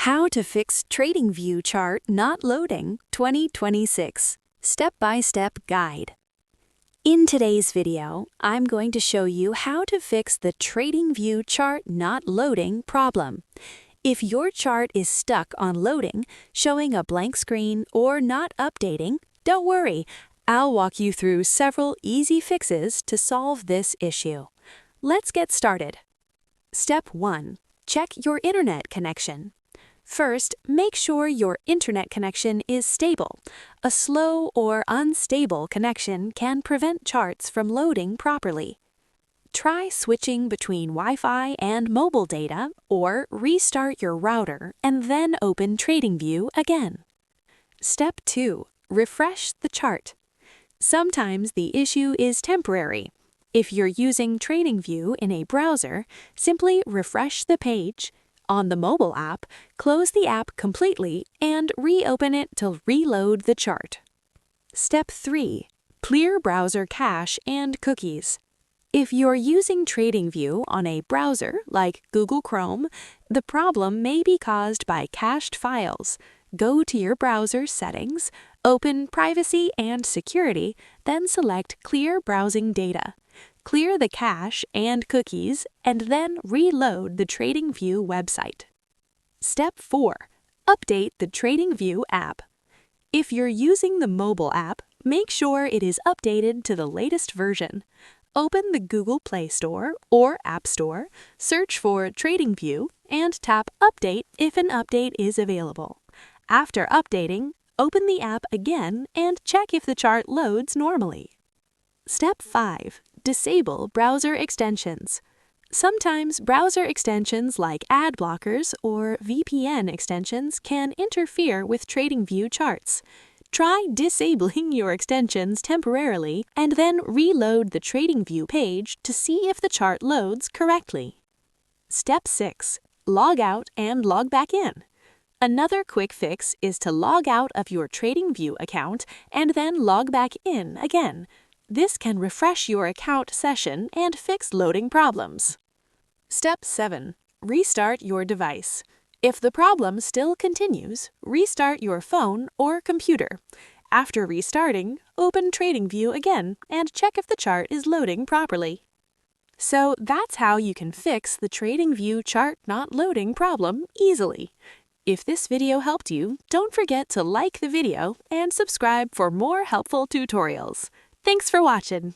How to fix TradingView chart not loading 2026 Step-by-Step Guide. In today's video, I'm going to show you how to fix the TradingView chart not loading problem. If your chart is stuck on loading, showing a blank screen, or not updating, don't worry. I'll walk you through several easy fixes to solve this issue. Let's get started. Step 1. Check your internet connection. First, make sure your internet connection is stable. A slow or unstable connection can prevent charts from loading properly. Try switching between Wi-Fi and mobile data, or restart your router and then open TradingView again. Step 2. Refresh the chart. Sometimes the issue is temporary. If you're using TradingView in a browser, simply refresh the page. On the mobile app, close the app completely and reopen it to reload the chart. Step 3. Clear browser cache and cookies. If you're using TradingView on a browser like Google Chrome, the problem may be caused by cached files. Go to your browser settings, open Privacy and Security, then select Clear Browsing Data. Clear the cache and cookies, and then reload the TradingView website. Step 4. Update the TradingView app. If you're using the mobile app, make sure it is updated to the latest version. Open the Google Play Store or App Store, search for TradingView, and tap Update if an update is available. After updating, open the app again and check if the chart loads normally. Step 5. Disable browser extensions. Sometimes browser extensions like ad blockers or VPN extensions can interfere with TradingView charts. Try disabling your extensions temporarily and then reload the TradingView page to see if the chart loads correctly. Step 6. Log out and log back in. Another quick fix is to log out of your TradingView account and then log back in again. This can refresh your account session and fix loading problems. Step 7. Restart your device. If the problem still continues, restart your phone or computer. After restarting, open TradingView again and check if the chart is loading properly. So that's how you can fix the TradingView chart not loading problem easily. If this video helped you, don't forget to like the video and subscribe for more helpful tutorials. Thanks for watching.